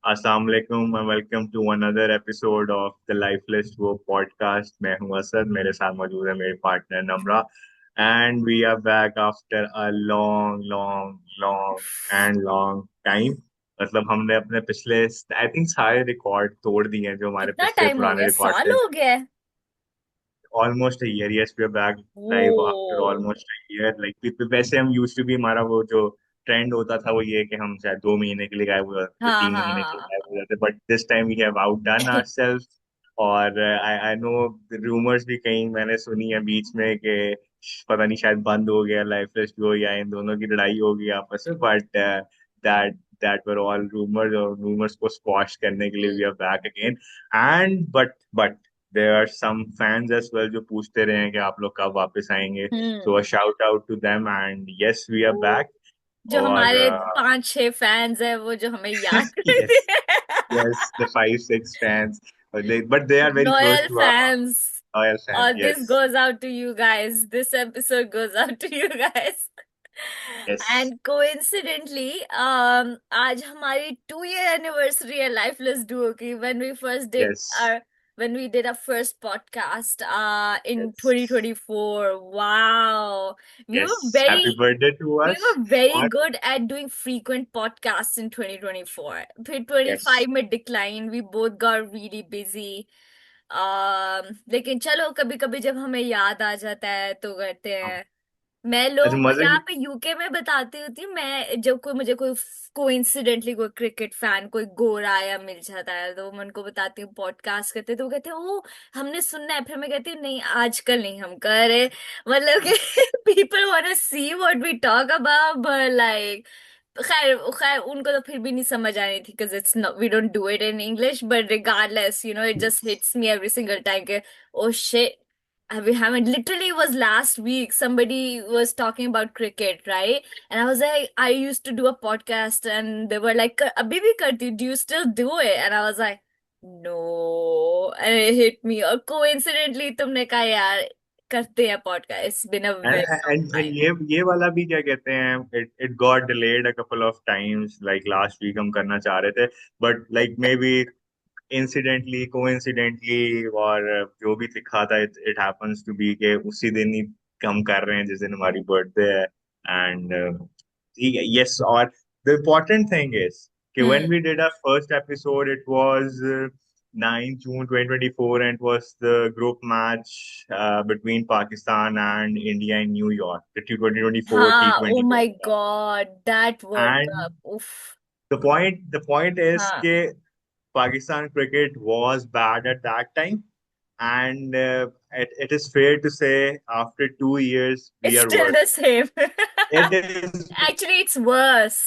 अस्सलाम वालेकुम and welcome to another episode of the Lifeless Duo podcast. मैं हूं असद, मेरे साथ मौजूद है मेरे partner Namra and we are back after a long time. मतलब हमने अपने पिछले आई थिंक सारे रिकॉर्ड तोड़ दिए हैं जो हमारे कितना पिछले टाइम हो पुराने गया? रिकॉर्ड साल थे. हो गया है। Almost a year. Yes, we are back live after oh. Almost a year. Like वैसे हम यूज्ड टू बी, हमारा वो जो ट्रेंड होता था वो ये कि हम शायद 2 महीने के लिए गायब हो जाते, हाँ 3 महीने के लिए हाँ गायब हो जाते, but this time we have outdone हाँ। आवरसेल्व्स. और आई आई नो रूमर्स भी कहीं मैंने सुनी है बीच में कि पता नहीं शायद बंद हो गया लाइफलेस डुओ या इन दोनों की लड़ाई हो गई आपस में, but that that were all rumours, और रूमर्स को स्क्वाश करने के लिए we are back again. And but there are some fans as well जो पूछते रहे हैं कि आप लोग कब वापस आएंगे. So hmm. a shout out to them and yes we are back. जो और हमारे 5-6 फैंस हैं वो जो हमें याद करते yes, हैं। yes, the 5 6 fans, but they are very close Loyal to our heart. fans. Loyal fans, This yes, goes out to you guys. This episode goes out to you guys. yes, And coincidentally, आज हमारी 2 year anniversary है Lifeless Duo की, yes, when we did our first podcast in yes, 2024. Wow. We were yes. very Happy birthday to we us. were very और good at doing frequent podcasts in 2024. फिर yes. 25 में decline, we both got really busy. लेकिन चलो कभी कभी जब हमें याद आ जाता है तो करते हाँ. हैं। मैं अच्छा, लोगों को मजे यहाँ की. पे यूके में बताती होती हूँ, मैं जब कोई मुझे कोई कोइंसिडेंटली कोई क्रिकेट फैन कोई गोरा या मिल जाता है तो मैं उनको बताती हूँ पॉडकास्ट करते, तो वो कहते हैं ओ हमने सुनना है। फिर मैं कहती हूँ नहीं आजकल नहीं हम कर रहे। मतलब कि people want to see what we talk about, but like खैर खैर उनको तो फिर भी नहीं समझ आ रही थी because it's not we don't do it in English, but regardless it just hits me every single time के oh shit we haven't. Literally, it was last week. Somebody was talking about cricket, right? And I was like, I used to do a podcast, and they were like, "Abhi bhi karti, do you still do it?" And I was like, "No." And it hit me. और coincidentally, तुमने कहा यार करते हैं podcast. It's been a and very long and time. ये वाला भी क्या कहते हैं, it got delayed a couple of times. Like last week हम करना चाह रहे थे, but like maybe incidentally coincidentally और जो भी लिखा था, it it happens to be के उसी दिन ही हम कर रहे हैं जिस दिन हमारी बर्थडे है. एंड यस, और द इम्पोर्टेंट थिंग इज कि when Hmm. We did our first episode it was 9 June 2024 and it was the group match between Pakistan and India in New York, the 2024 हाँ, oh T20 my World Cup. God, that World And Cup. Oof. the point is हाँ. that Pakistan cricket was bad at that time, and it is fair to say after 2 years we It's are still worse. the same. It is Actually, it's worse.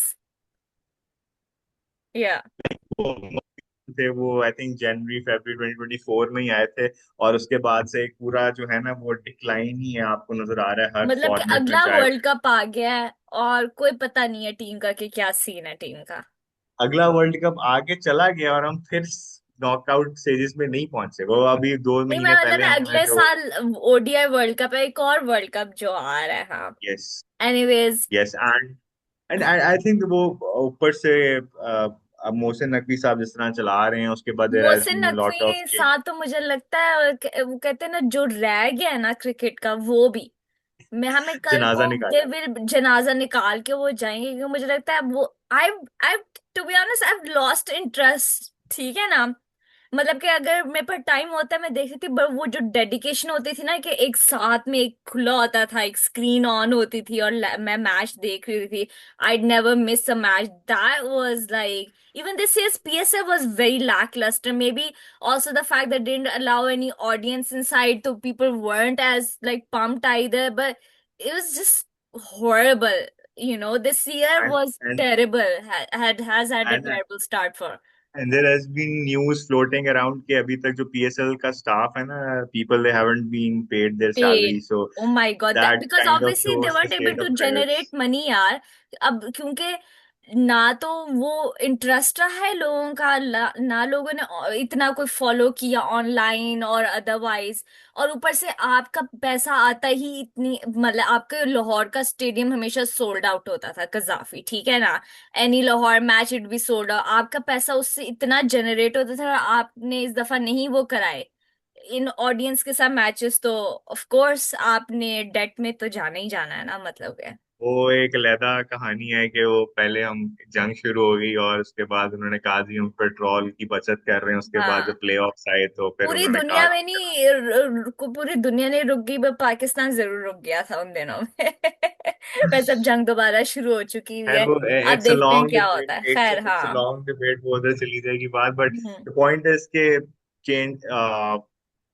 Yeah. थे वो, I think जनवरी फरवरी 2024 में ही आए थे, और उसके बाद से एक पूरा जो है ना वो डिक्लाइन ही है, आपको नजर आ रहा है हर मतलब कि फॉर्मेट में, अगला चाहे वर्ल्ड कप आ गया है और कोई पता नहीं है टीम का कि क्या सीन है टीम का। अगला वर्ल्ड कप आगे चला गया और हम फिर नॉकआउट स्टेजेस में नहीं पहुंचे. वो अभी दो नहीं, मैं महीने मतलब पहले ना हमने अगले जो. साल ओडीआई वर्ल्ड कप है, एक और वर्ल्ड कप जो आ रहा है। हाँ। Yes, anyways. Yes. And I think वो ऊपर से अब मोहसिन नकवी साहब जिस तरह चला रहे हैं, उसके बाद there has Mohsin been a lot of. Naqvi साथ तो मुझे लगता है वो कहते हैं ना जो रह गया है ना क्रिकेट का वो भी मैं हमें कल जनाजा वो दे निकाला. विल जनाजा निकाल के वो जाएंगे क्योंकि मुझे लगता है वो I I to be honest I lost interest. ठीक है ना। मतलब कि अगर मेरे पर टाइम होता है मैं देखती थी, पर वो जो डेडिकेशन होती थी ना कि एक साथ में एक खुला होता था, एक स्क्रीन ऑन होती थी और मैं मैच देख रही थी। I never miss a match that was like even this year's PSL was very lackluster. Maybe also the fact that they didn't allow any audience inside, so people weren't as like pumped either. But it was just horrible. This year and was and terrible. Has had a and terrible start for. And there has been news floating around कि अभी तक जो PSL का staff है ना, people they haven't been paid their salary, Paid. so Oh my God. That that because kind of obviously they shows the weren't able state to of affairs. generate money यार। अब क्योंकि ना तो वो interest रहा है लोगों का, ना लोगों ने इतना कोई फॉलो किया ऑनलाइन और अदरवाइज। और ऊपर से आपका पैसा आता ही इतनी, मतलब आपके लाहौर का स्टेडियम हमेशा सोल्ड आउट होता था, कजाफी, ठीक है ना, any Lahore match it be sold out, आपका पैसा उससे इतना जनरेट होता था, और आपने इस दफा नहीं वो कराए इन ऑडियंस के साथ मैचेस, तो ऑफ कोर्स आपने डेट में तो जाना ही जाना है ना, मतलब है। वो एक अलहदा कहानी है कि वो पहले हम जंग शुरू हो गई और उसके बाद उन्होंने कहा जी हम पेट्रोल की बचत कर रहे हैं, उसके बाद जब हाँ, प्ले ऑफ्स आए तो फिर पूरी उन्होंने कहा दुनिया में नहीं पूरी दुनिया नहीं रुक गई, पर पाकिस्तान जरूर रुक गया था उन दिनों में। वैसे अब जंग दोबारा शुरू हो चुकी हुई खैर है, वो अब इट्स अ देखते हैं लॉन्ग क्या होता है, डिबेट, खैर, इट्स अ हाँ। लॉन्ग डिबेट, वो उधर चली जाएगी बात, but hmm. The point is के चेंज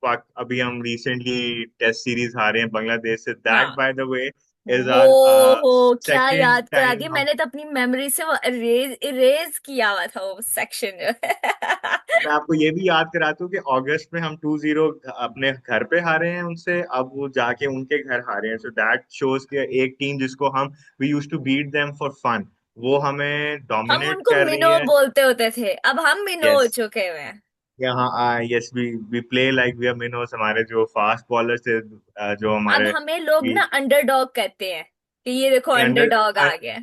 अभी हम रिसेंटली टेस्ट सीरीज हारे हैं बांग्लादेश से, दैट हाँ, बाय द वे इज वो आवर हो क्या सेकंड याद करा दिया, टाइम। मैंने तो अपनी मेमोरी से वो इरेज इरेज किया हुआ था वो सेक्शन जो मैं आपको ये भी याद कराता हूँ कि अगस्त में हम 2-0 अपने घर पे हारे हैं उनसे, अब वो जाके उनके घर हारे हैं, सो दैट शोज कि एक टीम जिसको हम we use to beat them for fun, वो हमें हम डोमिनेट उनको कर रही मिनो है। बोलते होते थे, अब हम मिनो हो यस, चुके हुए हैं। यहाँ yes we play like we are minnows, हमारे जो फास्ट बॉलर थे, जो अब हमारे हमें लोग ना अंडरडॉग कहते हैं, कि ये देखो अंडर, अंडरडॉग आ गया।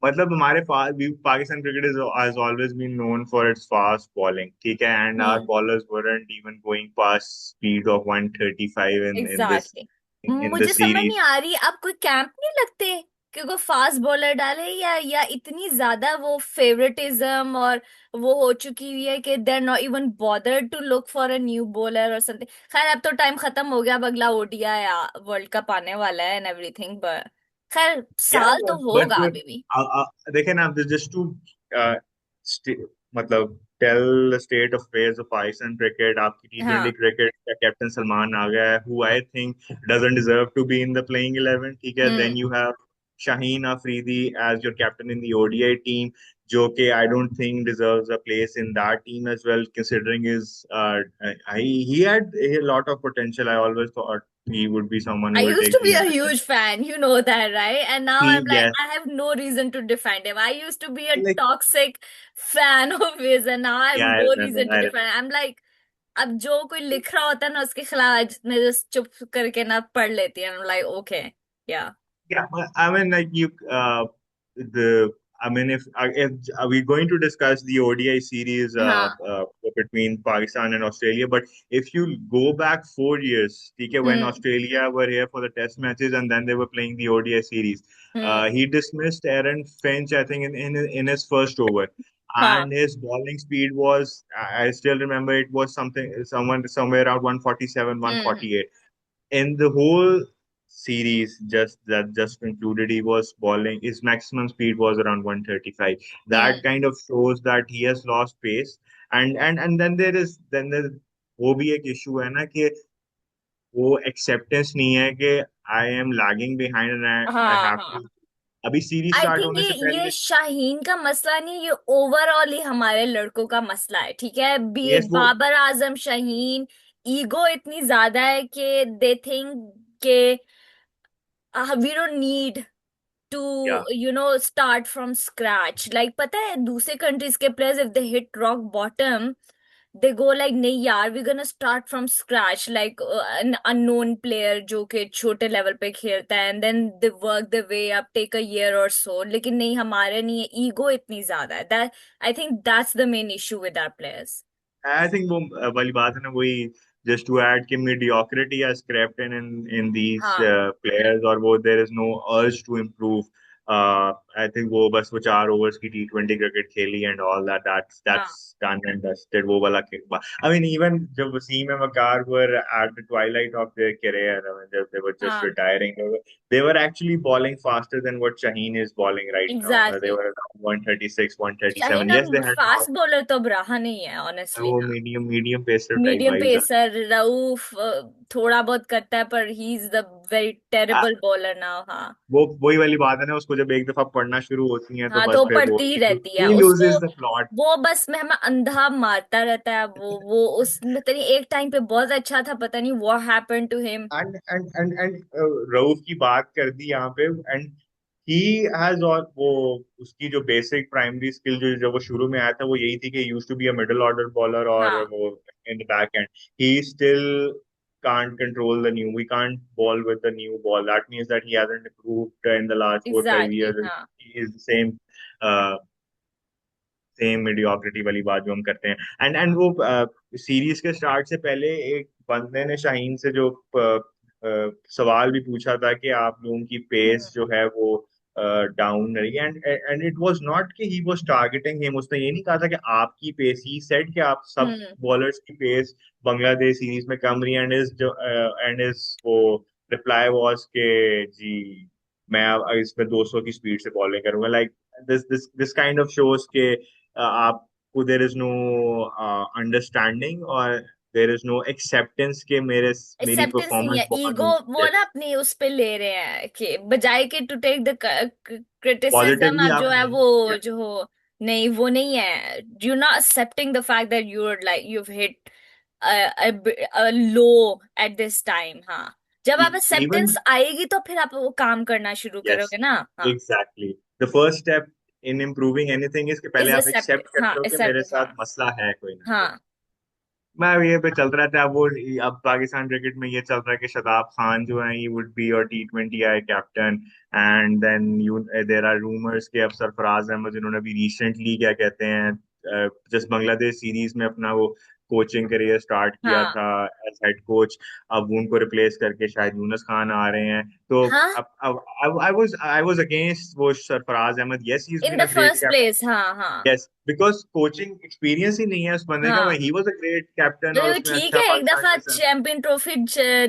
मतलब हमारे Pakistan cricket is has always been known for its fast bowling, ठीक है, and our hmm. Bowlers weren't even going past speed of 135 in this एग्जैक्टली, in the मुझे समझ नहीं series. आ रही अब कोई कैंप नहीं लगते कि कोई फास्ट बॉलर डाले, या इतनी ज्यादा वो फेवरेटिज्म और वो हो चुकी हुई है कि they are not even bothered to look for a new bowler और समथिंग। खैर अब तो टाइम खत्म हो गया, अब अगला ओडीआई या वर्ल्ड कप आने वाला है एंड एवरीथिंग, बट खैर Yeah, साल तो but होगा अभी भी। देखे ना, just to uh, मतलब tell the state of affairs of Pakistan cricket, आपकी T20 हाँ। क्रिकेट का कैप्टन सलमान आ गया है, who I think doesn't deserve to be in the playing 11, ठीक है, हम्म। then you have Shaheen Afridi as your captain in the ODI team, जो कि I don't think deserves a place in that team as well, considering his he had a lot of potential. I always thought he would be someone I who will used take to the be a national huge fan, you know that, right? And now I'm team. like, Yes, I have no reason to defend him. I used to be a like toxic fan of his, and now I have yeah, I no remember. reason to defend. I'm like, अब जो कोई लिख रहा होता है ना उसके खिलाफ मैं just चुप करके ना पढ़ लेती हूँ, I'm like, okay, yeah, Yeah, but I mean, like the, I mean, if are we going to discuss the ODI series हाँ, between Pakistan and Australia, but if you go back 4 years, okay, when hmm, Australia were here for the Test matches and then they were playing the ODI series, hmm, he dismissed Aaron Finch, I think, in his first over. हाँ, And his bowling speed was, I still remember it was someone somewhere around 147, hmm, 148 in the whole series just concluded. He was bowling, his maximum speed was around 135. That hmm, kind of shows that he has lost pace. And then there वो भी एक issue है ना कि वो acceptance नहीं है कि I am lagging behind and I हाँ, हैव हाँ। टू, अभी सीरीज आई स्टार्ट थिंक होने से ये पहले। शाहीन का मसला नहीं, ये ओवरऑल ही हमारे लड़कों का मसला है, ठीक है, बी यस इट वो, बाबर आजम, शाहीन। ईगो इतनी ज्यादा है कि दे थिंक के वी डोंट नीड टू या स्टार्ट फ्रॉम स्क्रैच, लाइक पता है दूसरे कंट्रीज के players if they hit rock bottom, they go like नहीं यार we gonna start from scratch, like an unknown player जो कि छोटे लेवल पे खेलता है, and then they work the way up, take a year और सो, लेकिन नहीं हमारे नहीं है, ईगो इतनी ज्यादा है, that I think that's the main issue with our players. I think वो वाली बात है ना, वही जस्ट टू ऐड कि mediocrity has crept in these हाँ, players, और वो there is no urge to improve. I think वो बस वो 4 ओवर्स की T20 क्रिकेट खेली एंड ऑल दैट, that's हाँ, done and dusted, वो वाला kick. I mean, even जब Wasim and Waqar were at the twilight of their career, I mean, they were just हाँ, retiring, they were actually bowling faster than what Shaheen is bowling right now. They exactly. were around 136, Shaheen 137. Yes, अब they had fast bowler तो अब रहा नहीं है honestly वो ना, medium pacer type medium vibes pacer Rauf थोड़ा बहुत करता है, पर he is the very ah, terrible bowler now, हाँ। वो वही वाली बात है ना, उसको जब एक दफा पढ़ना शुरू होती है तो हाँ, तो बस वो फिर वो पड़ती ही रहती है ही उसको, लूजेस द प्लॉट। वो बस में हमें अंधा मारता रहता है, वो उस पता नहीं एक टाइम पे बहुत अच्छा था, पता नहीं what happened to him. And Rauf की बात कर दी यहाँ पे, एंड ही हैज और वो उसकी जो बेसिक प्राइमरी स्किल जो जब वो शुरू में आया था वो यही थी कि used to be a middle order bowler और हाँ वो in the back end he still can't control the new we can't ball with the new ball that means that he hasn't improved in the last 4 5 exactly years हाँ। he is the same uh, same mediocrity वाली बात जो हम करते हैं and वो series के start से पहले एक बंदे ने शाहीन से जो सवाल भी पूछा था कि आप लोगों की हम्म पेस जो है वो डाउन रही है एंड इट वाज नॉट कि ही वाज टारगेटिंग हिम उसने ये नहीं कहा था कि आपकी पेस ही सेड कि आप सब हम्म बॉलर्स की पेस बांग्लादेश सीरीज में कम रही एंड इज वो रिप्लाई वाज के जी मैं अब इसमें 200 की स्पीड से बॉलिंग करूंगा like this kind of shows के आपको देर इज नो अंडरस्टैंडिंग और देर इज नो एक्सेप्टेंस के मेरी एक्सेप्टेंस नहीं परफॉर्मेंस है, बहुत ईगो वो ना यस अपनी उस पे ले रहे हैं कि बजाय के to take the criticism positively अब आप जो है नहीं वो yes, जो हो, नहीं वो नहीं है, you not accepting the fact that you are like you hit low at this time. हाँ, जब आप even एक्सेप्टेंस आएगी तो फिर आप वो काम करना शुरू yes करोगे ना। हाँ, exactly the first step in improving anything is कि इज पहले आप एक्सेप्ट, एक्सेप्ट हाँ करते हो कि मेरे एक्सेप्ट, हाँ साथ मसला है कोई ना कोई हाँ मैं ये पे चल रहा था वो अब पाकिस्तान क्रिकेट में ये चल रहा है कि शादाब खान जो है ही वुड बी और T20 I captain and then you there are rumours के अब सरफराज अहमद जिन्होंने भी रिसेंटली क्या कहते हैं जस्ट बांग्लादेश सीरीज में अपना वो कोचिंग करियर स्टार्ट किया हाँ था एज हेड कोच अब वो उनको रिप्लेस करके शायद यूनुस खान आ रहे हैं तो हाँ, अब आई वाज अगेंस्ट वो Sarfaraz Ahmed yes he is in been the a great first place, हाँ हाँ यस बिकॉज कोचिंग एक्सपीरियंस ही नहीं है उस बंदे का हाँ। He was a great captain और तो उसने ठीक अच्छा है, एक पाकिस्तान दफा के साथ चैंपियन ट्रॉफी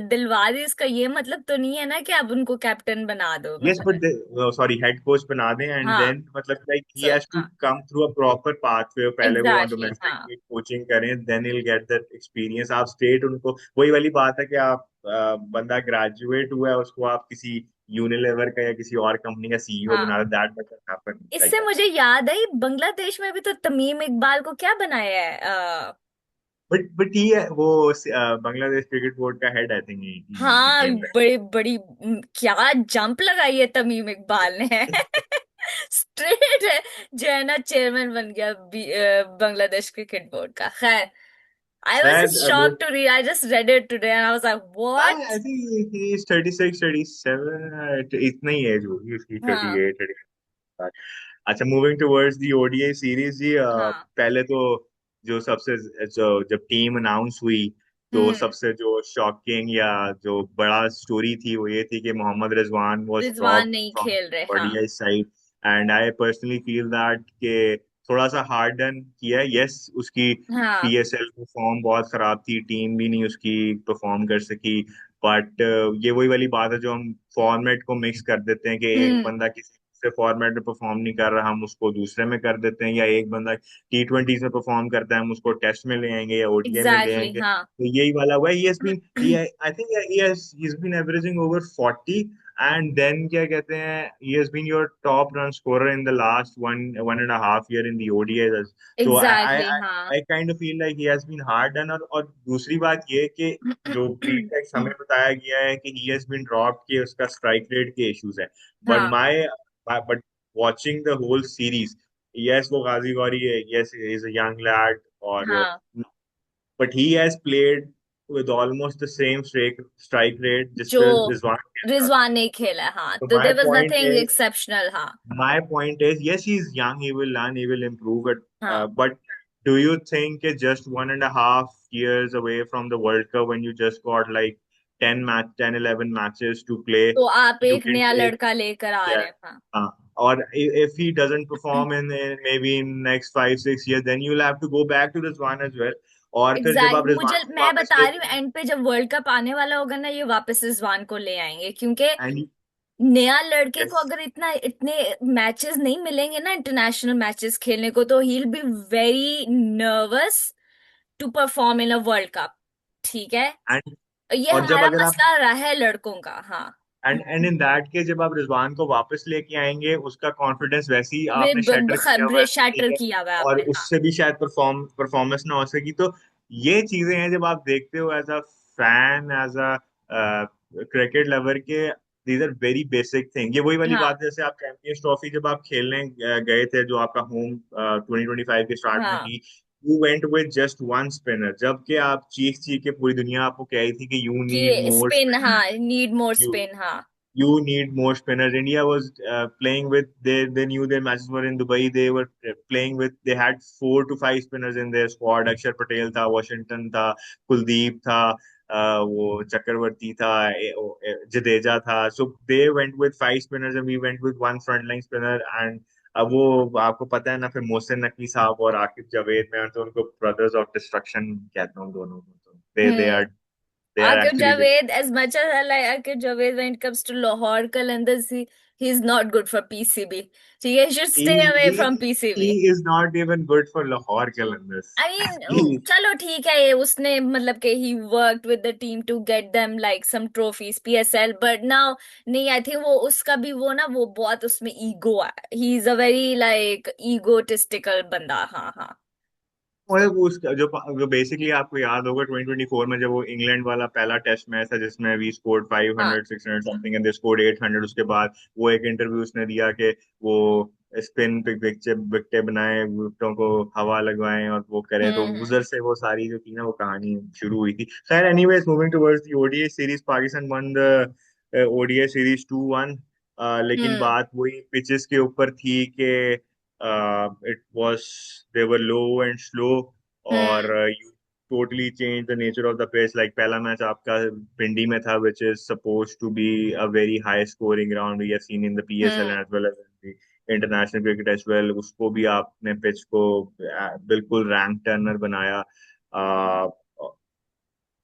दिलवा दी, इसका ये मतलब तो नहीं है ना कि आप उनको कैप्टन बना दो यस मतलब। बट सॉरी हेड कोच बना दें एंड हाँ, देन मतलब like he so has to हाँ, come through a proper pathway पहले वो एग्जैक्टली डोमेस्टिक हाँ कोचिंग करें then he will get that experience आप स्टेट उनको वही वाली बात है कि आप बंदा ग्रेजुएट हुआ है उसको आप किसी यूनिलेवर का या किसी और कंपनी का सीईओ हाँ। बना दो दैट डजंट हैपन लाइक इससे मुझे याद आई, बांग्लादेश में भी तो तमीम इकबाल को क्या बनाया है बट ही है वो बांग्लादेश क्रिकेट बोर्ड का हेड आई थिंक ही हाँ, बिकेम बड़ी बड़ी क्या जंप लगाई है तमीम इकबाल ने। स्ट्रेट है जो है ना, चेयरमैन बन गया बांग्लादेश क्रिकेट बोर्ड का। खैर, I was शायद just वो shocked to read. I just read it today and I was like, I what? Think he is 36 37 इतना ही एज होगी उसकी हाँ 38 अच्छा moving towards the ODI series जी हाँ। पहले तो जो सबसे जो जब टीम अनाउंस हुई तो हम्म। सबसे जो शॉकिंग या जो बड़ा स्टोरी थी वो ये थी कि मोहम्मद रिजवान वाज रिजवान ड्रॉप्ड नहीं फ्रॉम खेल रहे, हाँ। ODI side and I personally feel that कि थोड़ा सा हार्ड डन किया है यस उसकी हाँ। पीएसएल में फॉर्म बहुत खराब थी टीम भी नहीं उसकी परफॉर्म कर सकी बट ये वही वाली बात है जो हम फॉर्मेट को मिक्स कर देते हैं कि एक हम्म। बंदा किसी दूसरे फॉर्मेट में परफॉर्म नहीं कर रहा हम उसको दूसरे में कर देते हैं या एक बंदा T20 से परफॉर्म करता है हम उसको टेस्ट में ले आएंगे या ओडीआई में ले एग्जैक्टली आएंगे हाँ। तो यही वाला हुआ है he has been I think he has been averaging over 40 and then क्या कहते हैं he has been your top run scorer in the last one and half year in the ODI so I exactly हाँ। I kind of feel like he has been hard done और दूसरी बात ये है कि जो प्रीटेक्स्ट हमें बताया गया है कि ही हैज बीन ड्रॉप्ड कि उसका स्ट्राइक रेट के इश्यूज है बट हाँ, my but watching the whole series yes वो गाजी गौरी है yes is a young lad और हाँ, but he has played with almost the same strike rate जो जिससे रिजवान खेलता था रिजवान नहीं खेला है, हाँ, तो तो देयर वाज नथिंग एक्सेप्शनल। हाँ my point is yes he's young he will learn he will improve it हाँ। but do you think just 1.5 years away from the World Cup when you just got like 10 11 matches to play तो आप you एक can नया take लड़का लेकर आ रहे yeah हैं, हाँ। or if he doesn't perform in maybe in next 5 6 years then you'll have to go back to Rizwan as well और फिर जब एग्जैक्ट आप रिजवान मुझे, को मैं वापस बता रही हूँ, लेके आए एंड पे जब वर्ल्ड कप आने वाला होगा ना, ये वापस रिजवान को ले आएंगे क्योंकि and नया लड़के को yes अगर इतना इतने मैचेस नहीं मिलेंगे ना, इंटरनेशनल मैचेस खेलने को, तो he will be very nervous to perform in a World Cup. ठीक है, and ये और जब हमारा अगर आप मसला रहा है लड़कों का। हाँ, एंड इन दैट केस जब आप रिजवान को वापस लेके आएंगे उसका कॉन्फिडेंस वैसे ही वे आपने शटर किया हुआ है ठीक शैटर है किया हुआ है और आपने, हाँ। उससे भी शायद परफॉर्मेंस ना हो सकी तो ये चीजें हैं जब आप देखते हो as a fan as a cricket lover के these are very basic thing. ये वही वाली हाँ बात है, जैसे आप चैंपियंस ट्रॉफी जब आप खेलने गए थे, जो आपका होम 2025 के स्टार्ट में हाँ थी, you went with just one spinner, जबकि आप चीख चीख के पूरी दुनिया आपको कह रही थी कि यू नीड कि मोर स्पिन, स्पिनर, हाँ, नीड मोर you स्पिन, हाँ। you need more spinners. India was playing with, they knew their matches were in Dubai. They were playing with, they had 4 to 5 spinners in their squad. Akshar Patel था, Washington था, Kuldeep था, वो चक्रवर्ती था, जडेजा था. So they went with 5 spinners and we went with one frontline spinner. And अब वो आपको पता है ना, फिर मोहसिन नकवी साहब और आकिब जावेद, में तो उनको ब्रदर्स ऑफ डिस्ट्रक्शन कहता हूँ दोनों को. तो हम्म। they are Akif actually the, Javed, as much as I like Akif Javed when it comes to Lahore Qalandars, he's not good for PCB. So he should he stay away he from he PCB. is not even good for Lahore Qalandars. I mean, He, चलो ठीक है, ये उसने मतलब कि he worked with the team to get them like some trophies PSL, but now नहीं, I think वो उसका भी वो ना, वो बहुत उसमें ego है, he is a very like egotistical बंदा, हाँ हाँ। और वो उसका जो बेसिकली आपको याद होगा 2024 में जब वो इंग्लैंड वाला पहला टेस्ट मैच था, जिसमें वी स्कोर्ड हाँ 500 600 समथिंग एंड दे स्कोर्ड 800, उसके बाद वो एक इंटरव्यू उसने दिया कि वो स्पिन पे विकेटें बनाए, विकेटों को हवा लगवाएं और वो करें, तो हम्म उधर से वो सारी जो थी ना वो कहानी शुरू हुई थी. खैर anyways, moving towards the ODI series, Pakistan one the ODI series 2-1. लेकिन हम्म बात वही पिचेस के ऊपर थी कि it was, they were low and slow, और हम्म you totally changed the nature of the pitch. Like पहला मैच आपका पिंडी में था, which is supposed to be a very high scoring ground, we have seen in the PSL hmm as well as in the international cricket as well. उसको भी आपने pitch को बिल्कुल rank Turner बनाया. uh,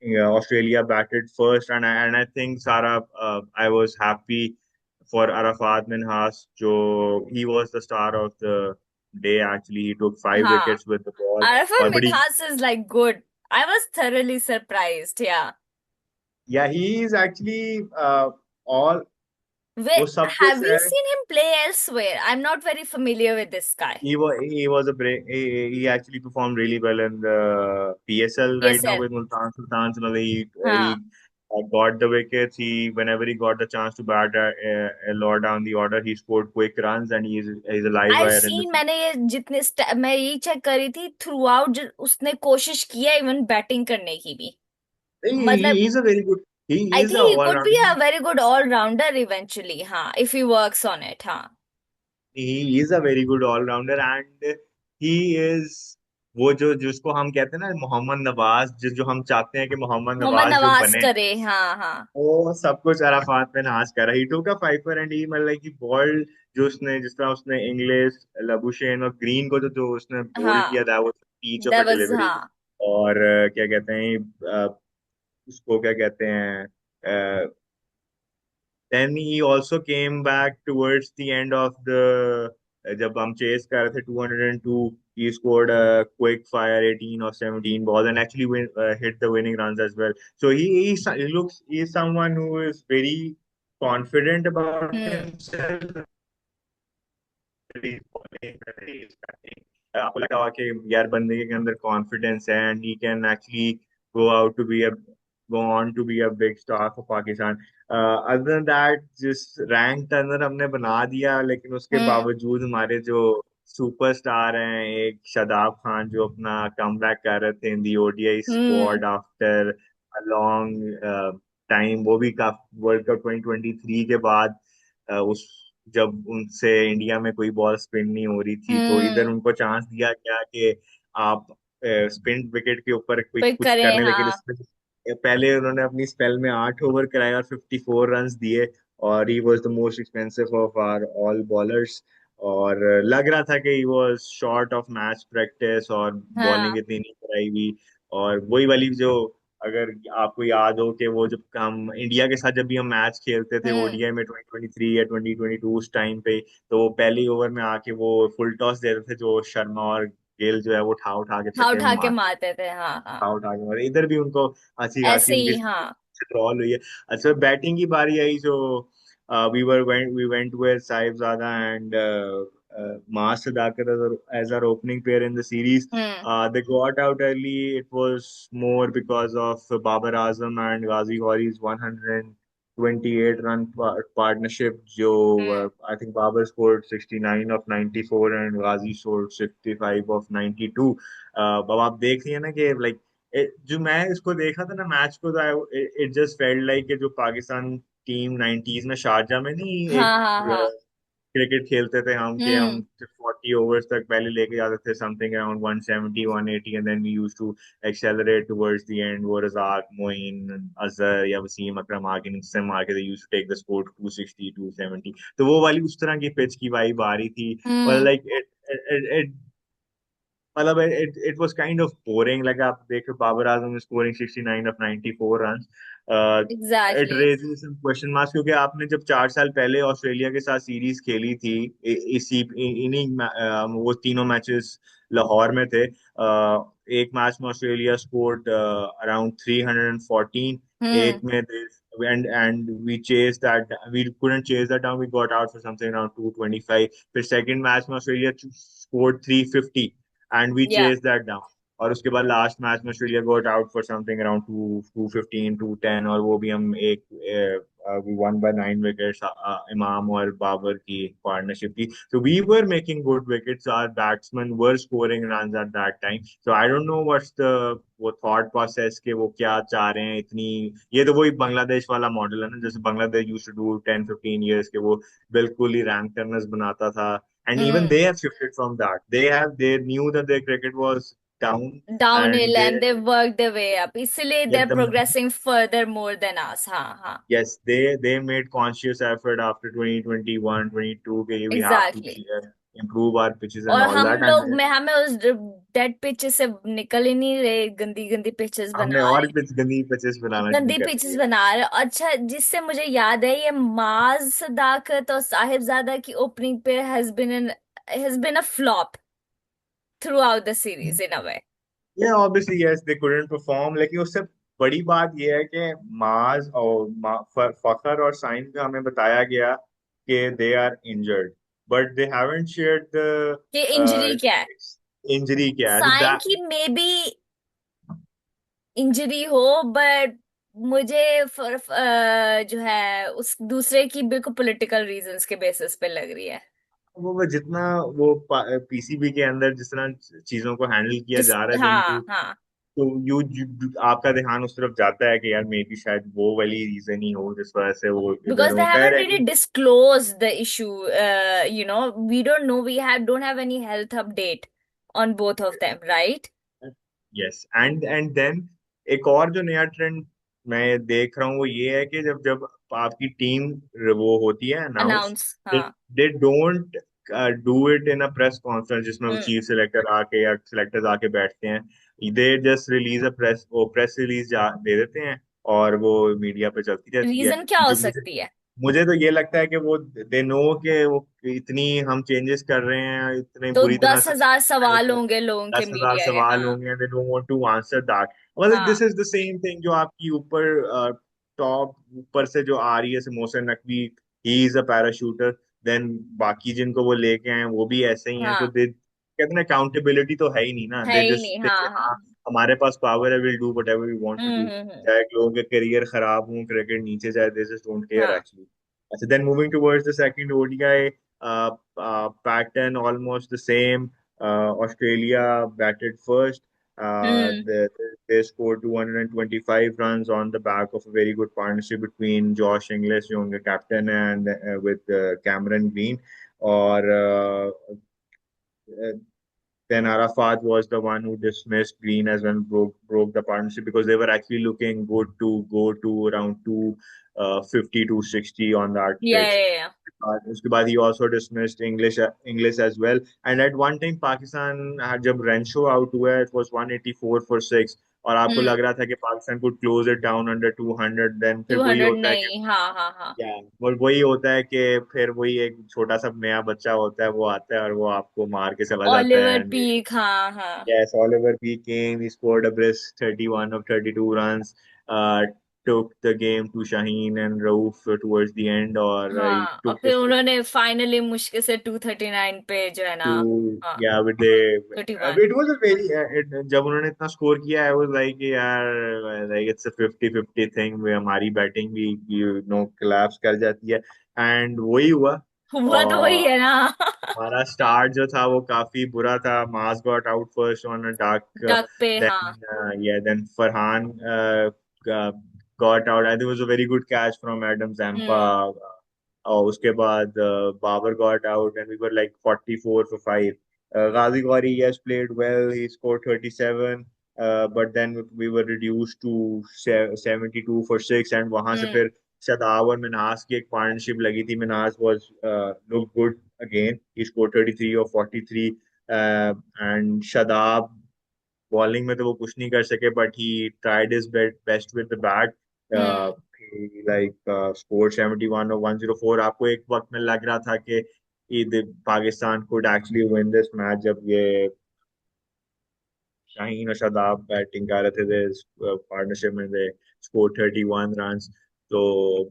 yeah, Australia batted first, and I think Sara, I was happy for Arafat Minhas. Jo, he was the star of the day. Actually, he took 5 wickets with the ball. Arafat और बड़ी, Minhas is like good. I was thoroughly surprised. Yeah. yeah, he is actually all, Where, वो सब have कुछ we है. seen him play elsewhere? I'm not very familiar with this guy. He was a break. He actually performed really well in the PSL right now PSL. with Multan Sultan. So हाँ. he got the wickets. He, whenever he got the chance to bat a lower down the order, he scored quick runs, and he's a live I've wire in the. seen, मैंने ये जितने मैं यही check करी थी through out, उसने कोशिश की है इवन बैटिंग करने की भी, मतलब He's a very good. He I is a think he all could be rounder. A very good all-rounder eventually, हाँ, if he works on it, हाँ। He is a very good all rounder, and he is वो जो जिसको हम कहते हैं ना मोहम्मद नवाज, जो हम चाहते हैं कि मोहम्मद मोहम्मद नवाज जो नवाज बने, करे, हाँ हाँ। वो सब कुछ अराफात में नाज करा. ही टूक अ फाइपर एंड ही मतलब कि बॉल्ड, जो उसने जिस तरह उसने इंग्लिश, लबुशेन और ग्रीन को जो उसने बोल्ड किया हाँ, था, वो teach of a that was, delivery. हाँ। और क्या कहते हैं, उसको क्या कहते हैं, then he also came back towards the end of the, जब हम चेस कर रहे थे 202, he scored a quick fire 18 or 17 balls and actually hit the winning runs as well. So he looks, he is someone who is very confident about hmm himself. आपको लगा होगा कि यार बंदे के अंदर कॉन्फिडेंस है, and he can actually go out to be a, go on to be a big star for Pakistan. Other than that, जिस रैंक टर्नर हमने बना दिया, लेकिन उसके हम्म बावजूद हमारे जो सुपरस्टार हैं, एक शादाब खान जो अपना कमबैक कर रहे थे in the ODI hmm squad after a long time, वो भी काफी वर्ल्ड कप 2023 के बाद, उस जब उनसे इंडिया में कोई बॉल स्पिन नहीं हो रही थी, तो इधर हम्म उनको चांस दिया गया कि आप स्पिन विकेट के ऊपर कोई कुछ करे, करने, लेकिन हाँ। इसमें पहले उन्होंने अपनी स्पेल में 8 ओवर कराए और 54 रन दिए, और he was the most expensive of our all bowlers. और लग रहा था कि he was short of match practice, और बॉलिंग हाँ इतनी नहीं कराई हुई. और वही वाली जो, अगर आपको याद हो कि वो जब हम इंडिया के साथ जब भी हम मैच खेलते थे हम्म ओडीआई में 2023 या 2022 उस टाइम पे, तो वो पहले ओवर में आके वो फुल टॉस दे रहे थे, जो शर्मा और गेल जो है वो उठा उठा के उठा छक्के उठा के मारते, मारते थे, हाँ हाँ। उठा उठा के मारे. इधर भी उनको अच्छी खासी ऐसे उनकी ही, हाँ। रॉल हुई है. अच्छा, बैटिंग की बारी आई, जो we went with Saibzada and Maas Sadakat as our opening pair in the series. Hmm They got out early. It was more because of Babar Azam and Ghazi Ghori's 100 28 run partnership जो हम्म। I think Babar scored 69 of 94 and Ghazi scored 65 of 92. अब आप देख रही है ना कि like जो मैं इसको देखा था ना मैच को, तो इट जस्ट फेल्ट लाइक कि जो पाकिस्तान टीम 90s में शारजा में नहीं एक हाँ हाँ हाँ। क्रिकेट खेलते थे हम, कि हम हम्म। 40 ओवर्स तक पहले लेके जाते थे, something around 170 180, and then we used to accelerate towards the end, वो रज़ाक, मोइन, अजहर या वसीम अकरम आके नीचे मार के they used to take the score to 260 270, तो वो वाली उस तरह की पिच की वाइब आ रही थी। और हम्म। लाइक इट मतलब it was kind of boring. Like आप देख Babar Azam scoring 69 of 94 run, it exactly. Raises some question marks, क्योंकि आपने जब 4 साल पहले ऑस्ट्रेलिया के साथ सीरीज खेली थी, इसी इन्हीं वो तीनों मैचेस लाहौर में थे। एक मैच में ऑस्ट्रेलिया स्कोर्ड अराउंड 314, हम्म। एक में and we chased that, we couldn't chase that down, we got out for something around 225। फिर सेकंड मैच में ऑस्ट्रेलिया स्कोर्ड 350 एंड वी या। Chase that down. और उसके बाद लास्ट मैच में Australia got out for something around 215 210, और वो भी हम एक वी वन बाय 9 विकेट्स, इमाम और बाबर की पार्टनरशिप थी, so we were making good wickets, our batsmen were scoring runs at that time, so I don't know what's the वो थॉट प्रोसेस के वो क्या चाह रहे हैं इतनी। ये तो वही बांग्लादेश वाला मॉडल है ना, जैसे Bangladesh used to do 10 15 years के वो बिल्कुल ही रैंक टर्नर्स बनाता था, and even hmm. they have shifted from that, they knew that their cricket was down, and downhill they and they work the way up, इसीलिए they get are the progressing further more than us. हाँ हाँ। yes, they made conscious effort after 2021 22 कि we have to exactly. improve our pitches and और all हम that, and लोग में हमें उस डेड पिचेस से निकल ही नहीं रहे, गंदी गंदी पिचेस हमने बना और रहे, पिच गंदी पिचेस बनाना शुरू गंदी कर पिचेस दिया। बना रहे। अच्छा, जिससे मुझे याद है, ये माज सदाकत और साहिबजादा की ओपनिंग पे has been a flop throughout the series in a way. ये obviously yes they couldn't perform, लेकिन उससे बड़ी बात ये है कि माज और फखर और साइन का हमें बताया गया कि they are injured, but they haven't shared कि इंजरी द क्या है। इंजरी क्या है, साइन की मे बी इंजरी हो, बट मुझे जो है उस दूसरे की बिल्कुल पॉलिटिकल रीजंस के बेसिस पे लग रही है। वो जितना वो पीसीबी के अंदर जिस तरह चीजों को हैंडल किया जिस जा रहा है, देन यू हाँ हाँ। तो आपका ध्यान उस तरफ जाता है कि यार मे बी शायद वो वाली रीजन ही हो जिस वजह से वो इधर Because they हो। खैर haven't है really disclosed the issue. We don't know. We don't have any health update on both of them, right? Yes and then एक और जो नया ट्रेंड मैं देख रहा हूँ वो ये है कि जब जब आपकी टीम वो होती है अनाउंस, Announce, दे हाँ। They don't do it in a press conference जिसमें हम्म। चीफ सिलेक्टर आके या सिलेक्टर्स आके बैठते हैं, they just release a press release they देते हैं और वो मीडिया पे चलती रहती है। रीजन क्या हो जो मुझे सकती है? मुझे तो ये लगता है कि वो दे नो कि वो इतनी हम चेंजेस कर रहे हैं, इतने तो बुरी तरह 10,000 सवाल से होंगे लोगों के 10,000 मीडिया के। सवाल हाँ होंगे, they don't want to answer that. मतलब दिस हाँ। इज द सेम थिंग जो आपकी ऊपर टॉप ऊपर से जो आ रही है, जैसे Mohsin Naqvi, he is a parachuter, then बाकी जिनको वो लेके आए हैं वो भी ऐसे ही हैं, तो हाँ। दे कहते हैं अकाउंटेबिलिटी तो है ही नहीं ना, है दे ही जस्ट नहीं। से हाँ हाँ। हाँ हमारे पास पावर है, will do whatever we want to do, hmm. चाहे लोगों के करियर खराब हो, क्रिकेट नीचे जाए, दे जस्ट डोंट केयर हाँ। एक्चुअली। अच्छा, then moving towards the second ODI pattern almost the same. Australia batted first. हम्म। They scored 225 runs on the back of a very good partnership between Josh Inglis, young captain, and with Cameron Green. Or then Arafat was the one who dismissed Green as well, broke the partnership because they were actually looking good to go to around 250 260 on that pitch. या। उसके बाद he also dismissed English as well. And at one time Pakistan जब Renshaw out हुआ it was 184 for 6, और आपको हम्म। लग रहा था कि Pakistan could close it down under 200, then फिर टू वही हंड्रेड होता है कि नहीं। हाँ हाँ हाँ। क्या और वही होता है कि फिर वही एक छोटा सा नया बच्चा होता है, वो आता है और वो आपको मार के चला जाता है। Oliver peak. हाँ हाँ। Yes, Oliver P. came. He scored a brisk 31 of 32 runs. took the game to Shaheen and Rauf towards the end, or he हाँ, और took the फिर उन्होंने फाइनली मुश्किल से 239 पे जो है ना। to हाँ, yeah with the 31। it was a very जब उन्होंने इतना स्कोर किया I was like यार like it's a 50-50 thing where हमारी बैटिंग भी collapse कर जाती है and वही हुआ हुआ तो वही और है ना। हमारा स्टार्ट जो था वो काफी बुरा था मास got out first on a duck duck पे, हाँ। Then yeah then Farhan got out I think it was a very good catch from Adam Zampa हम्म। और उसके बाद Babar got out and we were like 44 for 5 Ghazi Ghauri yes played well he scored 37 but then we were reduced to 72 for 6 and वहां से हम्म। फिर शादाब और मिनहास की एक partnership लगी थी Minhas was looked good again he scored 33 or 43 and Shadab bowling में तो वो कुछ नहीं कर सके but he tried his best with the bat hmm. Like score 71 और 104 आपको एक वक्त में लग रहा था कि Pakistan could actually win this match जब ये शाहीन और शादाब बैटिंग कर रहे थे पार्टनरशिप में दे स्कोर 31 रन्स तो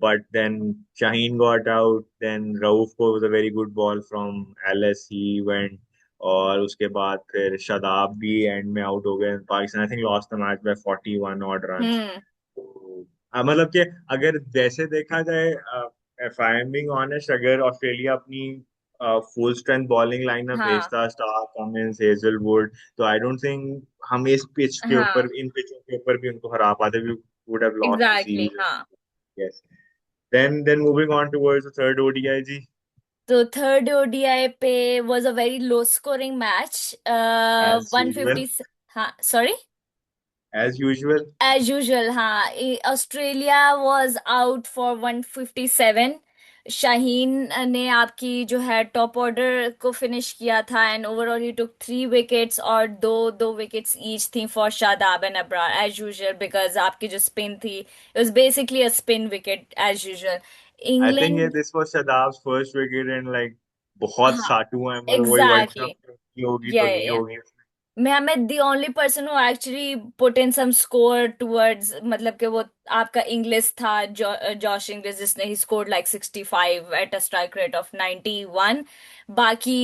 but then Shaheen got out then Rauf को was a very good ball from Ellis he went और उसके बाद फिर शादाब भी एंड में आउट हो गए Pakistan I think lost the match by 41 odd runs hmm. तो मतलब कि अगर वैसे देखा जाए if I am being honest अगर ऑस्ट्रेलिया अपनी फुल स्ट्रेंथ बॉलिंग लाइनअप हाँ, भेजता स्टार कमिंस हेजलवुड तो आई डोंट थिंक हम इस पिच के हाँ, ऊपर इन पिचों के ऊपर भी उनको हरा पाते we would have lost the exactly, series हाँ। Yes then moving on towards the third ODI जी तो थर्ड ओडीआई पे was a very low scoring match, as one usual fifty. हाँ, sorry. as usual as usual, हाँ। Australia was out for 157। शाहीन ने आपकी जो है टॉप ऑर्डर को फिनिश किया था and overall he took 3 wickets और दो दो विकेट्स ईच थी for Shadab and Abrar as usual because आपकी जो स्पिन थी it was basically a spin wicket as usual. I think yeah, England. this was Shadab's first wicket and like बहुत हाँ, साटू हैं मतलब वही वर्ल्ड एग्जैक्टली। कप की होगी तो नहीं या होगी मैं the only person who actually put in some score towards, मतलब कि वो आपका इंग्लिश था, जॉश इंग्लिश, जिसने he scored like 65 at a strike rate of 91। बाकी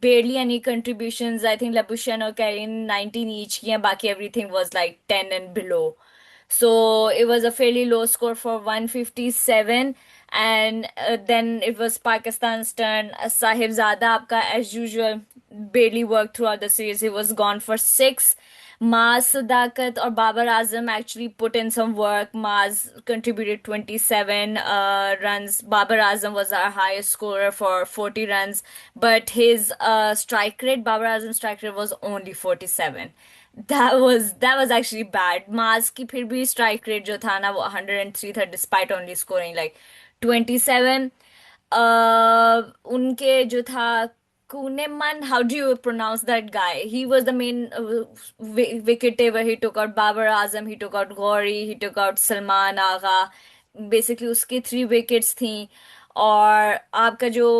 barely any contributions. I think Labuschagne और कैरिन 19 ईच की हैं, बाकी everything was like 10 and below. So it was a fairly low score for 157. And then it was Pakistan's turn. Sahibzada Apka, as usual, barely worked throughout the series. He was gone for 6. Maaz Sadakat or Babar Azam actually put in some work. Maaz contributed 27 runs. Babar Azam was our highest scorer for 40 runs. But his strike rate, Babar Azam's strike rate was only 47. That was actually bad. Mars की फिर भी strike rate जो था ना वो 103 था despite only scoring like 27। उनके जो था Kuneman, how do you pronounce that guy? He was the main wicket taker. He took out Babar Azam, he took out Gauri, he took out Salman Agha. Basically उसकी 3 wickets थी। और आपका जो,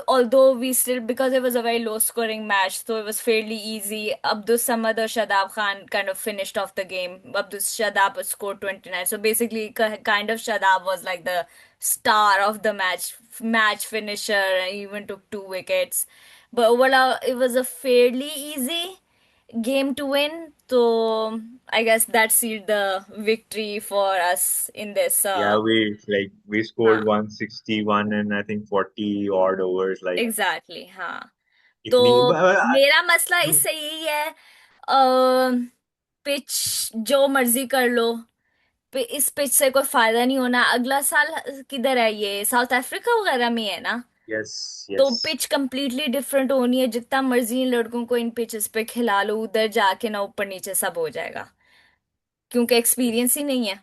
although we still, because it was a very low scoring match, so it was fairly easy. Abdus Samad or Shadab Khan kind of finished off the game. Abdus Shadab scored 29. So basically, kind of Shadab was like the star of the match finisher, and even took 2 wickets. But overall, it was a fairly easy game to win. So I guess that sealed the victory for us in this. yeah we scored 161 and I think 40 odd overs like exactly, हाँ। तो इतनी मेरा मसला इससे यही है, pitch जो मर्जी कर लो, इस पिच से कोई फायदा नहीं होना। अगला साल किधर है, ये साउथ अफ्रीका वगैरह में है ना। yes तो yes पिच कंप्लीटली डिफरेंट होनी है, जितना मर्जी इन लड़कों को इन पिचेस पे खिला लो, उधर जाके ना ऊपर नीचे सब हो जाएगा, क्योंकि एक्सपीरियंस ही नहीं है।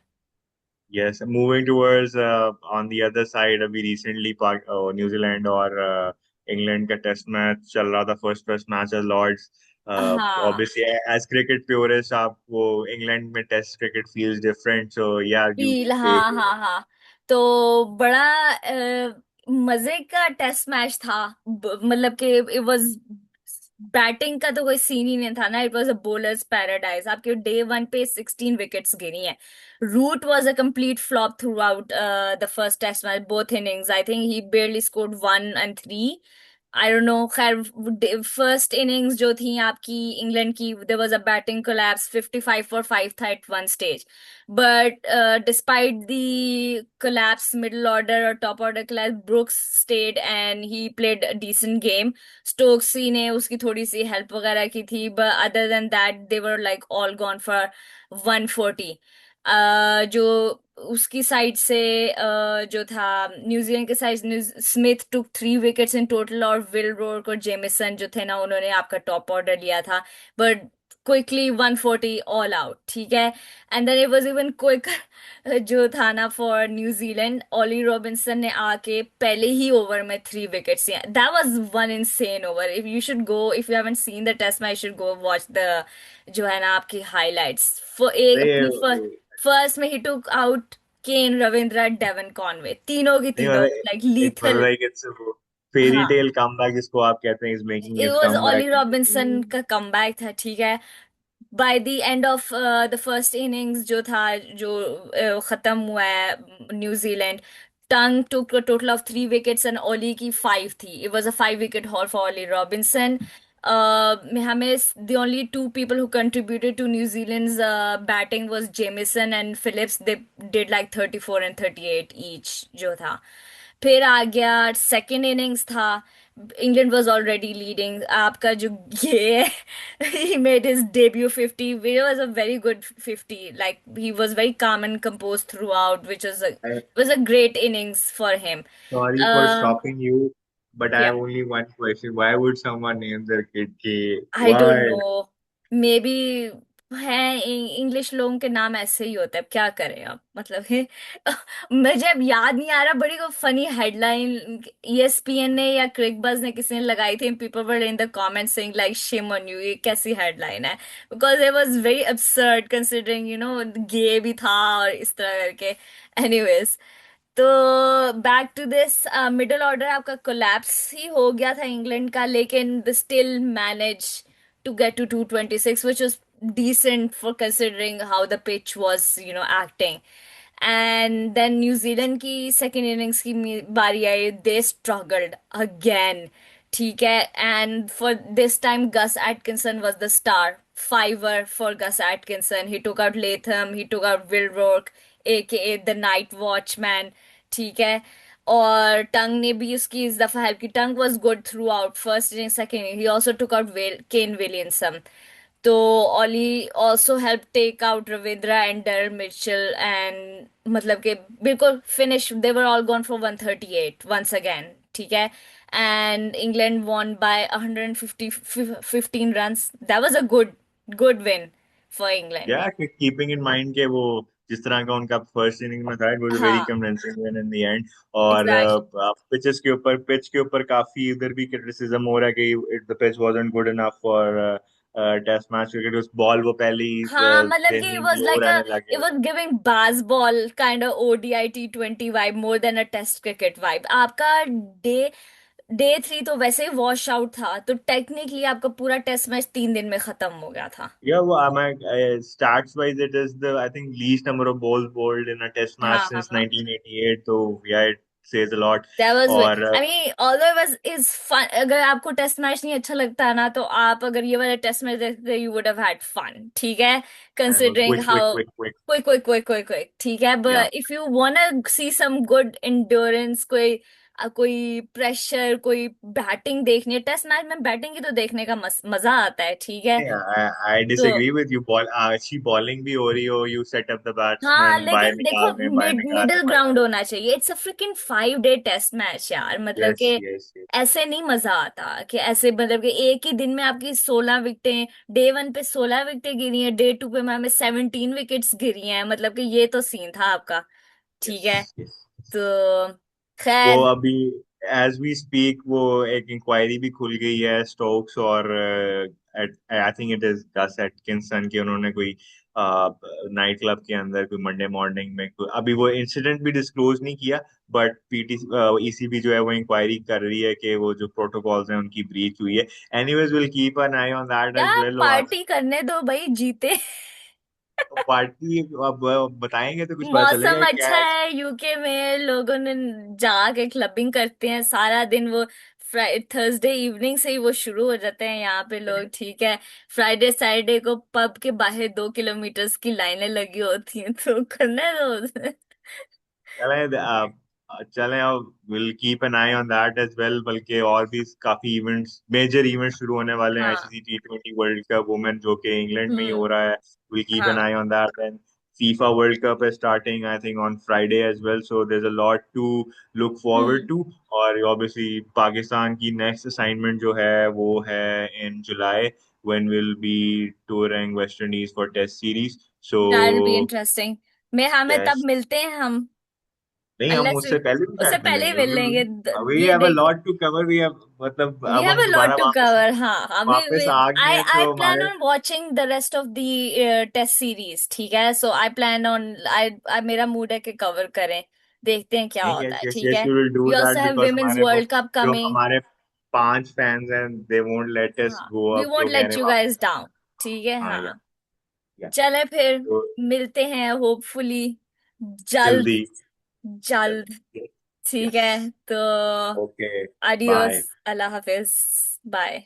Yes, moving towards on the other side अभी recently न्यूजीलैंड और इंग्लैंड का टेस्ट मैच चल रहा था first test match at Lord's हाँ, obviously as cricket purist आपको इंग्लैंड में test cricket feels different so yeah you feel, हाँ, favor हाँ, हाँ। तो बड़ा मजे का टेस्ट मैच था। मतलब कि इट वाज बैटिंग का तो कोई सीन ही नहीं था ना, it was a bowlers paradise. आपके डे वन पे 16 विकेट्स गिरी हैं। Root was a complete flop throughout the first test match, both innings. I think he barely scored 1 and 3। I don't know, खैर first innings जो थी आपकी England की, there was a batting collapse, 55 for 5 था at one stage. But despite the collapse, middle order or top order collapse, Brooks stayed and he played a decent game। Stokesy ने उसकी थोड़ी सी help वगैरह की थी, but other than that they were like all gone for 140। जो उसकी side से जो था न्यूजीलैंड के side, Smith took 3 wickets in total, और विल रोर्क और जेमिसन जो थे ना, उन्होंने आपका टॉप ऑर्डर लिया था। बट क्विकली 140 ऑल आउट, ठीक है। And then it was even quick जो था ना फॉर न्यूजीलैंड, ओली रॉबिन्सन ने आके पहले ही ओवर में 3 विकेट्स दिए। That was one insane over. If you should go, if you haven't seen the test match, should go watch the जो है ना आपकी हाइलाइट्स। एक नहीं अपनी फर्स्ट में ही टुक आउट केन, रविंद्रा, डेवन कॉनवे, तीनों की नहीं तीनों मतलब लाइक एक मतलब लीथल। लाइक इट्स फेरी हाँ, टेल कमबैक जिसको आप कहते हैं, is making it his was Ollie comeback. Robinson का कमबैक था, ठीक है। By the end of the first innings जो था, जो खत्म हुआ है न्यूजीलैंड, टंग took total of 3 wickets and Ollie की 5 थी। It was a 5 wicket haul for Ollie Robinson. हमें the only two people who contributed to New Zealand's batting was Jamieson and Phillips. They did like 34 and 38 each जो था। फिर आ गया second innings था। England was already leading. आपका जो ये है he made his debut 50, which was a very good 50, like he was very calm and composed throughout, which was a great innings for him। Sorry for um stopping you, but I yeah, have only one question. Why would someone name their kid K? I don't Why? No, maybe है, English लोगों के नाम ऐसे ही होते हैं, अब क्या करें अब, मतलब है। मुझे अब याद नहीं आ रहा, बड़ी को फनी हेडलाइन ESPN ने या क्रिकबज़ ने किसी ने लगाई थी, people were in the comments saying like shame on you, ये कैसी हेडलाइन है। Because it was very absurd considering gay भी था और इस तरह करके। एनीवेज, तो back to this, middle order आपका कोलैप्स ही हो गया था इंग्लैंड का, लेकिन the still manage to get to 226, which was decent for considering how the pitch was, acting। And then New Zealand की सेकेंड इनिंग्स की बारी आई, दे स्ट्रगल्ड अगेन, ठीक है। And for this time Gus Atkinson was the star, fiver for Gus Atkinson. He took out Latham, he took out Will Rourke AKA the night watchman, ठीक है। और टंग ने भी उसकी इस दफा हेल्प की। Tongue was good throughout first inning, second inning, he also took out Kane Williamson. तो Ollie also help take out Ravindra and Daryl Mitchell, एंड मतलब कि बिल्कुल finish, they were all gone for 138 once again, ठीक है। And England won by 150 15 runs. That was a good good win for England. Yeah, keeping in mind के वो जिस तरह का उनका फर्स्ट इनिंग में था, it was a very हाँ, convincing win in the end। और एग्जैक्टली। पिच के ऊपर काफी उधर भी क्रिटिसिज्म हो रहा है कि the pitch wasn't good enough for test match cricket. उस बॉल वो पहली हाँ, मतलब कि दिन it ही was लो like a, रहने it लगे। was giving baseball kind of ODI T20 vibe more than a test cricket vibe। आपका डे डे 3 तो वैसे ही वॉश आउट था, तो टेक्निकली आपका पूरा टेस्ट मैच 3 दिन में खत्म हो गया था। Yeah, well, stats wise, it is the I think least number of balls bowled in a test match हाँ, since हाँ, 1988. So yeah, it says a lot। that was, और I mean, although it was is fun, अगर आपको test match नहीं अच्छा लगता है ना, तो आप अगर ये वाला टेस्ट मैच देखते, you would have had fun, ठीक है। considering quick, quick, how quick, quick। quick, ठीक है। Yeah, but if you wanna see some good endurance, कोई प्रेशर, कोई बैटिंग देखनी है टेस्ट मैच में, बैटिंग की तो देखने का मजा आता है, ठीक है। yeah, I तो disagree with you। अच्छी बॉलिंग भी हो रही हो, you set up the हाँ, batsman, लेकिन देखो, बाय निकाल रहे मिडिल बाय ग्राउंड निकाल। होना चाहिए। It's a freaking 5 day test match यार, मतलब Yes, कि yes, yes, ऐसे नहीं मजा आता कि ऐसे, मतलब कि एक ही दिन में आपकी 16 विकेटें, डे वन पे 16 विकेटें गिरी हैं, डे टू पे में हमें 17 विकेट्स गिरी हैं, मतलब कि ये तो सीन था आपका, ठीक है। yes, yes। तो वो खैर, अभी एज वी स्पीक वो एक इंक्वायरी भी खुल गई है स्टोक्स और I think it is Gus Atkinson की, उन्होंने कोई नाइट क्लब के अंदर कोई मंडे मॉर्निंग में अभी वो इंसिडेंट भी डिस्क्लोज नहीं किया, बट पीटी ईसीबी जो है वो इंक्वायरी कर रही है कि वो जो प्रोटोकॉल्स हैं उनकी ब्रीच हुई है। Anyways will keep an eye on that as क्या वेल। पार्टी करने दो भाई, जीते। पार्टी अब बताएंगे तो कुछ पता मौसम चलेगा क्या अच्छा है। है यूके में, लोगों ने जाके क्लबिंग करते हैं सारा दिन। वो फ्राइडे थर्सडे इवनिंग से ही वो शुरू हो जाते हैं यहाँ पे लोग, ठीक है। फ्राइडे सैटरडे को पब के बाहर 2 किलोमीटर की लाइनें लगी होती हैं, तो करने दो। चलें चलें अब will keep an eye on that as well. बल्कि और भी काफी इवेंट्स, मेजर इवेंट्स शुरू होने वाले हैं। हाँ। ICC T20 world cup women जो कि इंग्लैंड में ही हो हम्म। रहा है, विल कीप एन हाँ। Eye on that. And FIFA World Cup is starting I think on Friday as well, so there's a lot to look forward hmm. to। और obviously Pakistan की next assignment जो है वो है in July when we'll be touring West Indies for test series। so that will be interesting. मैं हमें तब yes, मिलते हैं हम, नहीं हम अनलेस उससे पहले भी उससे शायद पहले ही मिलेंगे। मिल लेंगे। वी ये हैव अ देखिए, lot to cover, we have मतलब we अब have हम a lot दोबारा to वापस cover। हाँ, अभी वापस आ गए हैं I तो plan हमारे। on watching the rest of the test series, ठीक है। So I plan on, I मेरा मूड है कि कवर करें, देखते हैं क्या नहीं होता यस है, यस ठीक यस है। We will do We that also have because women's हमारे वो world cup जो coming। हमारे 5 फैंस हैं दे वोंट लेट अस हाँ, गो we अब, जो won't कह रहे let हैं you वापस guys down, ठीक है। हाँ हाँ, या चले फिर, तो मिलते हैं होपफुली जल्द, जल्दी। जल्द, ठीक यस है। तो ओके adios, बाय। अल्लाह हाफिज, बाय।